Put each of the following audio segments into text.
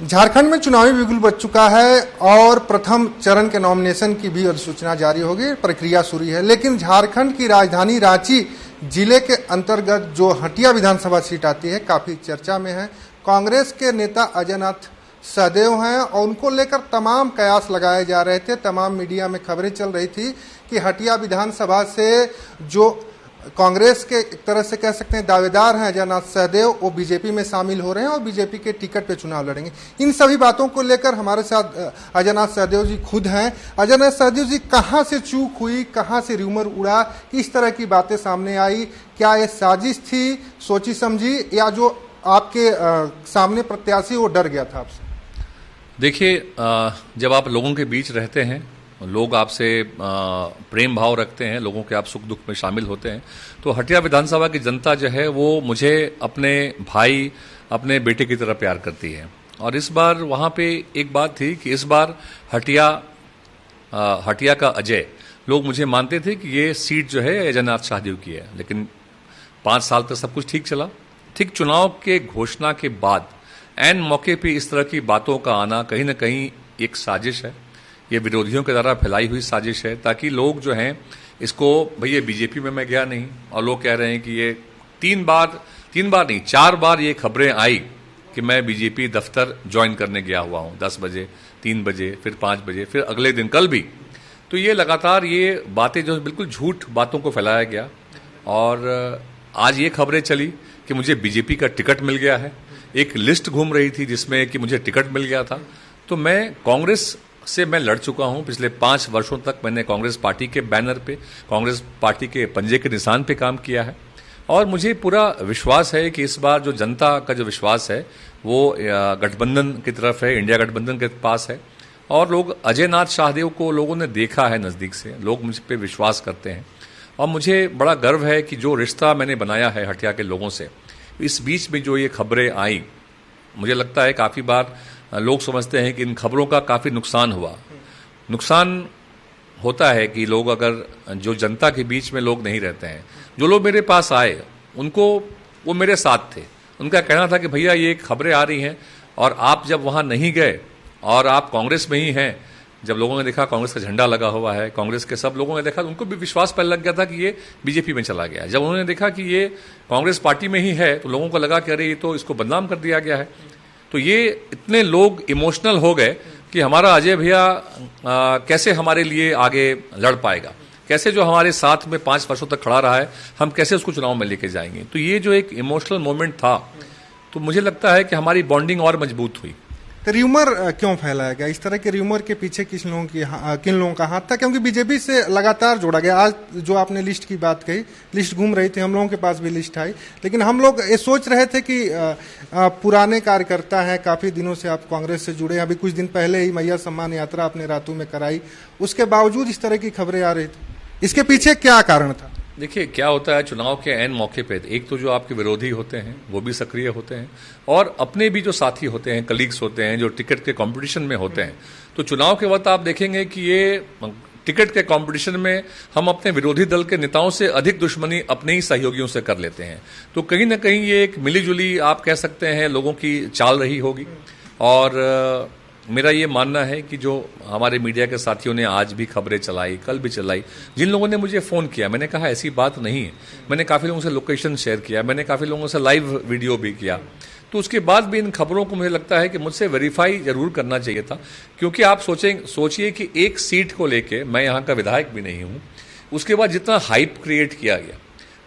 झारखंड में चुनावी बिगुल बज चुका है और प्रथम चरण के नॉमिनेशन की भी अधिसूचना जारी होगी, प्रक्रिया शुरू है। लेकिन झारखंड की राजधानी रांची जिले के अंतर्गत जो हटिया विधानसभा सीट आती है काफी चर्चा में है। कांग्रेस के नेता अजय नाथ सहदेव हैं और उनको लेकर तमाम कयास लगाए जा रहे थे। तमाम मीडिया में खबरें चल रही थी कि हटिया विधानसभा से जो कांग्रेस के एक तरह से कह सकते हैं दावेदार हैं अजय नाथ सहदेव, वो बीजेपी में शामिल हो रहे हैं और बीजेपी के टिकट पे चुनाव लड़ेंगे। इन सभी बातों को लेकर हमारे साथ अजय नाथ सहदेव जी खुद हैं। अजय नाथ सहदेव जी, कहां से चूक हुई, कहां से र्यूमर उड़ा, किस तरह की बातें सामने आई? क्या ये साजिश थी, सोची समझी, या जो आपके सामने प्रत्याशी वो डर गया था आपसे? देखिए, जब आप लोगों के बीच रहते हैं, लोग आपसे प्रेम भाव रखते हैं, लोगों के आप सुख दुख में शामिल होते हैं, तो हटिया विधानसभा की जनता जो है वो मुझे अपने भाई, अपने बेटे की तरह प्यार करती है। और इस बार वहाँ पे एक बात थी कि इस बार हटिया का अजय, लोग मुझे मानते थे कि ये सीट जो है अजय नाथ सहदेव की है। लेकिन 5 साल तक सब कुछ ठीक चला। ठीक चुनाव के घोषणा के बाद ऐन मौके पे इस तरह की बातों का आना कहीं न कहीं एक साजिश है। ये विरोधियों के द्वारा फैलाई हुई साजिश है, ताकि लोग जो हैं इसको, भैया बीजेपी में मैं गया नहीं, और लोग कह रहे हैं कि ये 3 बार नहीं 4 बार ये खबरें आई कि मैं बीजेपी दफ्तर ज्वाइन करने गया हुआ हूँ 10 बजे, 3 बजे, फिर 5 बजे, फिर अगले दिन कल भी। तो ये लगातार ये बातें जो बिल्कुल झूठ बातों को फैलाया गया। और आज ये खबरें चली कि मुझे बीजेपी का टिकट मिल गया है। एक लिस्ट घूम रही थी जिसमें कि मुझे टिकट मिल गया था। तो मैं कांग्रेस से मैं लड़ चुका हूं। पिछले 5 वर्षों तक मैंने कांग्रेस पार्टी के बैनर पे, कांग्रेस पार्टी के पंजे के निशान पे काम किया है। और मुझे पूरा विश्वास है कि इस बार जो जनता का जो विश्वास है वो गठबंधन की तरफ है, इंडिया गठबंधन के पास है। और लोग अजय नाथ सहदेव को लोगों ने देखा है नज़दीक से, लोग मुझ पर विश्वास करते हैं। और मुझे बड़ा गर्व है कि जो रिश्ता मैंने बनाया है हटिया के लोगों से, इस बीच में जो ये खबरें आई, मुझे लगता है काफ़ी बार लोग समझते हैं कि इन खबरों का काफ़ी नुकसान हुआ। नुकसान होता है कि लोग, अगर जो जनता के बीच में लोग नहीं रहते हैं, जो लोग मेरे पास आए उनको, वो मेरे साथ थे, उनका कहना था कि भैया ये खबरें आ रही हैं और आप जब वहाँ नहीं गए और आप कांग्रेस में ही हैं, जब लोगों ने देखा कांग्रेस का झंडा लगा हुआ है, कांग्रेस के सब लोगों ने देखा, उनको भी विश्वास पहले लग गया था कि ये बीजेपी में चला गया। जब उन्होंने देखा कि ये कांग्रेस पार्टी में ही है तो लोगों को लगा कि अरे ये तो इसको बदनाम कर दिया गया है। तो ये इतने लोग इमोशनल हो गए कि हमारा अजय भैया कैसे हमारे लिए आगे लड़ पाएगा, कैसे जो हमारे साथ में 5 वर्षों तक खड़ा रहा है, हम कैसे उसको चुनाव में लेके जाएंगे। तो ये जो एक इमोशनल मोमेंट था, तो मुझे लगता है कि हमारी बॉन्डिंग और मजबूत हुई। तो र्यूमर क्यों फैलाया गया? इस तरह के र्यूमर के पीछे किन लोगों का हाथ था? क्योंकि बीजेपी से लगातार जोड़ा गया। आज जो आपने लिस्ट की बात कही, लिस्ट घूम रही थी, हम लोगों के पास भी लिस्ट आई, लेकिन हम लोग ये सोच रहे थे कि पुराने कार्यकर्ता हैं, काफी दिनों से आप कांग्रेस से जुड़े हैं, अभी कुछ दिन पहले ही मैया सम्मान यात्रा आपने रातू में कराई, उसके बावजूद इस तरह की खबरें आ रही थी। इसके पीछे क्या कारण था? देखिए, क्या होता है चुनाव के ऐन मौके पे, एक तो जो आपके विरोधी होते हैं वो भी सक्रिय होते हैं, और अपने भी जो साथी होते हैं, कलीग्स होते हैं, जो टिकट के कंपटीशन में होते हैं। तो चुनाव के वक्त आप देखेंगे कि ये टिकट के कंपटीशन में हम अपने विरोधी दल के नेताओं से अधिक दुश्मनी अपने ही सहयोगियों से कर लेते हैं। तो कहीं ना कहीं ये एक मिलीजुली, आप कह सकते हैं, लोगों की चाल रही होगी। और मेरा ये मानना है कि जो हमारे मीडिया के साथियों ने आज भी खबरें चलाई, कल भी चलाई, जिन लोगों ने मुझे फ़ोन किया, मैंने कहा ऐसी बात नहीं है। मैंने काफ़ी लोगों से लोकेशन शेयर किया, मैंने काफ़ी लोगों से लाइव वीडियो भी किया। तो उसके बाद भी इन खबरों को मुझे लगता है कि मुझसे वेरीफाई जरूर करना चाहिए था। क्योंकि आप सोचिए कि एक सीट को लेके, मैं यहाँ का विधायक भी नहीं हूँ, उसके बाद जितना हाइप क्रिएट किया गया,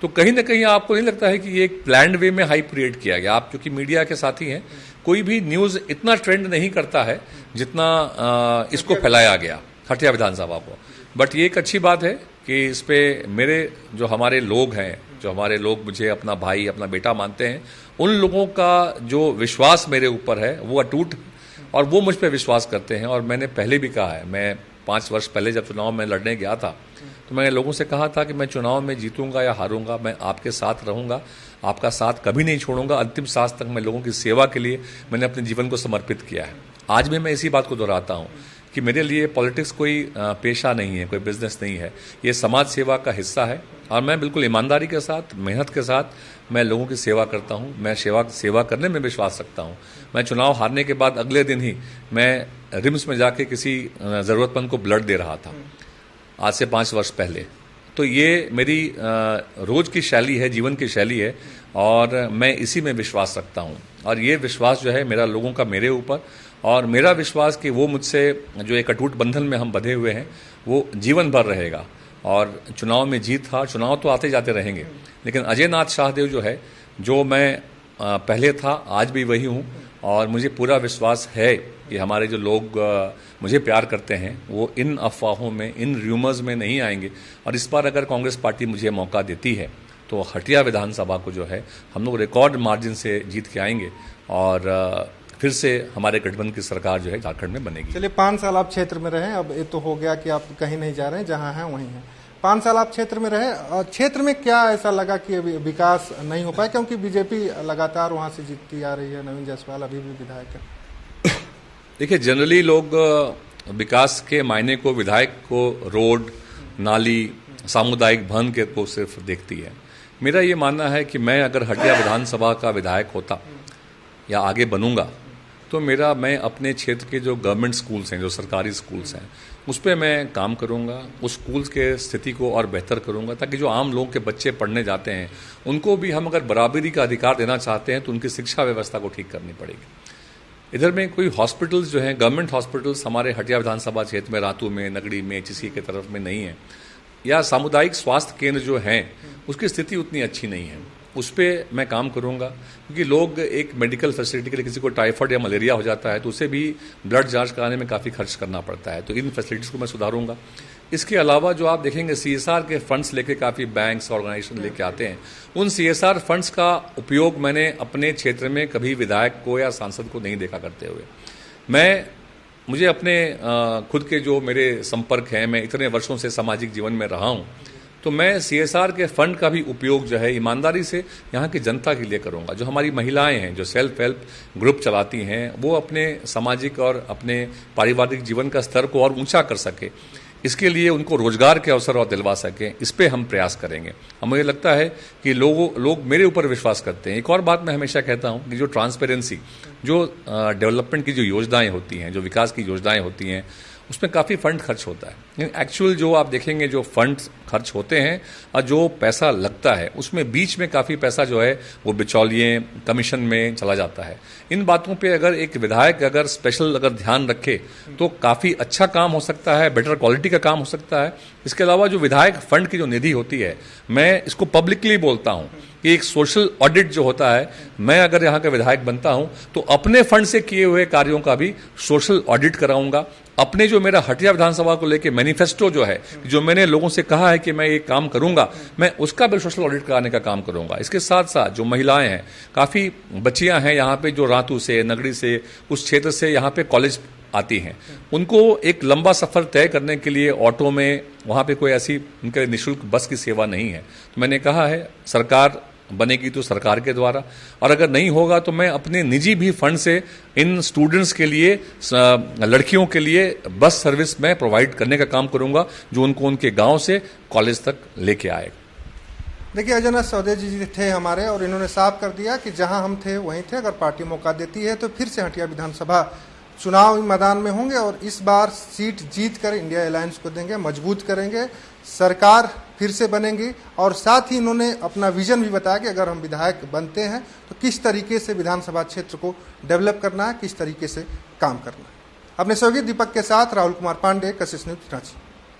तो कहीं ना कहीं आपको नहीं लगता है कि ये एक प्लान्ड वे में हाइप क्रिएट किया गया? आप चूंकि मीडिया के साथी हैं, कोई भी न्यूज़ इतना ट्रेंड नहीं करता है जितना इसको फैलाया गया हटिया विधानसभा को। बट ये एक अच्छी बात है कि इस पे मेरे जो हमारे लोग हैं, जो हमारे लोग मुझे अपना भाई, अपना बेटा मानते हैं, उन लोगों का जो विश्वास मेरे ऊपर है वो अटूट, और वो मुझ पर विश्वास करते हैं। और मैंने पहले भी कहा है, मैं 5 वर्ष पहले जब चुनाव में लड़ने गया था तो मैंने लोगों से कहा था कि मैं चुनाव में जीतूंगा या हारूंगा, मैं आपके साथ रहूंगा, आपका साथ कभी नहीं छोड़ूंगा, अंतिम सांस तक मैं लोगों की सेवा के लिए मैंने अपने जीवन को समर्पित किया है। आज भी मैं इसी बात को दोहराता हूं कि मेरे लिए पॉलिटिक्स कोई पेशा नहीं है, कोई बिजनेस नहीं है, ये समाज सेवा का हिस्सा है। और मैं बिल्कुल ईमानदारी के साथ, मेहनत के साथ मैं लोगों की सेवा करता हूं। मैं सेवा करने में विश्वास रखता हूं। मैं चुनाव हारने के बाद अगले दिन ही मैं रिम्स में जाके किसी ज़रूरतमंद को ब्लड दे रहा था, आज से 5 वर्ष पहले। तो ये मेरी रोज की शैली है, जीवन की शैली है, और मैं इसी में विश्वास रखता हूं। और ये विश्वास जो है मेरा लोगों का मेरे ऊपर, और मेरा विश्वास कि वो मुझसे जो एक अटूट बंधन में हम बंधे हुए हैं वो जीवन भर रहेगा। और चुनाव में जीत हार, चुनाव तो आते जाते रहेंगे, लेकिन अजय नाथ शाहदेव जो है, जो मैं पहले था आज भी वही हूँ। और मुझे पूरा विश्वास है कि हमारे जो लोग मुझे प्यार करते हैं वो इन अफवाहों में, इन र्यूमर्स में नहीं आएंगे। और इस बार अगर कांग्रेस पार्टी मुझे मौका देती है तो हटिया विधानसभा को जो है हम लोग रिकॉर्ड मार्जिन से जीत के आएंगे, और फिर से हमारे गठबंधन की सरकार जो है झारखंड में बनेगी। चलिए, 5 साल आप क्षेत्र में रहे, अब ये तो हो गया कि आप कहीं नहीं जा रहे हैं, जहां हैं वहीं हैं। 5 साल आप क्षेत्र में रहे, और क्षेत्र में क्या ऐसा लगा कि अभी विकास नहीं हो पाया? क्योंकि बीजेपी लगातार वहां से जीतती आ रही है, नवीन जायसवाल अभी भी विधायक है। देखिए, जनरली लोग विकास के मायने को, विधायक को रोड, नाली, सामुदायिक भवन के को सिर्फ देखती है। मेरा ये मानना है कि मैं अगर हटिया विधानसभा का विधायक होता या आगे बनूंगा तो मैं अपने क्षेत्र के जो गवर्नमेंट स्कूल्स हैं, जो सरकारी स्कूल्स हैं, उस पर मैं काम करूंगा, उस स्कूल्स के स्थिति को और बेहतर करूंगा, ताकि जो आम लोगों के बच्चे पढ़ने जाते हैं उनको भी हम अगर बराबरी का अधिकार देना चाहते हैं तो उनकी शिक्षा व्यवस्था को ठीक करनी पड़ेगी। इधर में कोई हॉस्पिटल्स जो हैं, गवर्नमेंट हॉस्पिटल्स हमारे हटिया विधानसभा क्षेत्र में, रातू में, नगड़ी में, चिसी की तरफ में नहीं है, या सामुदायिक स्वास्थ्य केंद्र जो हैं उसकी स्थिति उतनी अच्छी नहीं है। उस पर मैं काम करूंगा, क्योंकि लोग एक मेडिकल फैसिलिटी के लिए, किसी को टाइफाइड या मलेरिया हो जाता है तो उसे भी ब्लड जांच कराने में काफ़ी खर्च करना पड़ता है, तो इन फैसिलिटीज़ को मैं सुधारूंगा। इसके अलावा जो आप देखेंगे CSR के फंड्स लेके काफ़ी बैंक्स, ऑर्गेनाइजेशन लेके आते हैं, उन CSR फंड्स का उपयोग मैंने अपने क्षेत्र में कभी विधायक को या सांसद को नहीं देखा करते हुए। मुझे अपने खुद के जो मेरे संपर्क हैं, मैं इतने वर्षों से सामाजिक जीवन में रहा हूँ, तो मैं CSR के फंड का भी उपयोग जो है ईमानदारी से यहाँ की जनता के लिए करूँगा। जो हमारी महिलाएं हैं, जो सेल्फ हेल्प ग्रुप चलाती हैं, वो अपने सामाजिक और अपने पारिवारिक जीवन का स्तर को और ऊंचा कर सके, इसके लिए उनको रोजगार के अवसर और दिलवा सकें, इस पे हम प्रयास करेंगे। और मुझे लगता है कि लोग मेरे ऊपर विश्वास करते हैं। एक और बात मैं हमेशा कहता हूं कि जो ट्रांसपेरेंसी, जो डेवलपमेंट की जो योजनाएं होती हैं, जो विकास की योजनाएं होती हैं, उसमें काफ़ी फंड खर्च होता है, लेकिन एक्चुअल जो आप देखेंगे जो फंड खर्च होते हैं और जो पैसा लगता है, उसमें बीच में काफ़ी पैसा जो है वो बिचौलिए, कमीशन में चला जाता है। इन बातों पे अगर एक विधायक अगर स्पेशल अगर ध्यान रखे तो काफ़ी अच्छा काम हो सकता है, बेटर क्वालिटी का काम हो सकता है। इसके अलावा जो विधायक फंड की जो निधि होती है, मैं इसको पब्लिकली बोलता हूँ कि एक सोशल ऑडिट जो होता है, मैं अगर यहाँ का विधायक बनता हूँ तो अपने फंड से किए हुए कार्यों का भी सोशल ऑडिट कराऊंगा। अपने जो मेरा हटिया विधानसभा को लेके मैनिफेस्टो जो है, जो मैंने लोगों से कहा है कि मैं ये काम करूंगा, मैं उसका भी सोशल ऑडिट कराने का काम करूंगा। इसके साथ साथ जो महिलाएं हैं, काफ़ी बच्चियां हैं यहाँ पे जो रातू से, नगरी से, उस क्षेत्र से यहाँ पे कॉलेज आती हैं, उनको एक लंबा सफ़र तय करने के लिए ऑटो में, वहाँ पे कोई ऐसी उनके लिए निःशुल्क बस की सेवा नहीं है। तो मैंने कहा है सरकार बनेगी तो सरकार के द्वारा, और अगर नहीं होगा तो मैं अपने निजी भी फंड से इन स्टूडेंट्स के लिए, लड़कियों के लिए बस सर्विस में प्रोवाइड करने का काम करूंगा, जो उनको उनके गांव से कॉलेज तक लेके आएगा। देखिए, अजय नाथ शाहदेव जी थे हमारे, और इन्होंने साफ कर दिया कि जहां हम थे वहीं थे। अगर पार्टी मौका देती है तो फिर से हटिया विधानसभा चुनाव मैदान में होंगे, और इस बार सीट जीत कर इंडिया अलायंस को देंगे, मजबूत करेंगे, सरकार फिर से बनेगी। और साथ ही इन्होंने अपना विजन भी बताया कि अगर हम विधायक बनते हैं तो किस तरीके से विधानसभा क्षेत्र को डेवलप करना है, किस तरीके से काम करना है। अपने सहयोगी दीपक के साथ राहुल कुमार पांडे, कशिश न्यूज, रांची।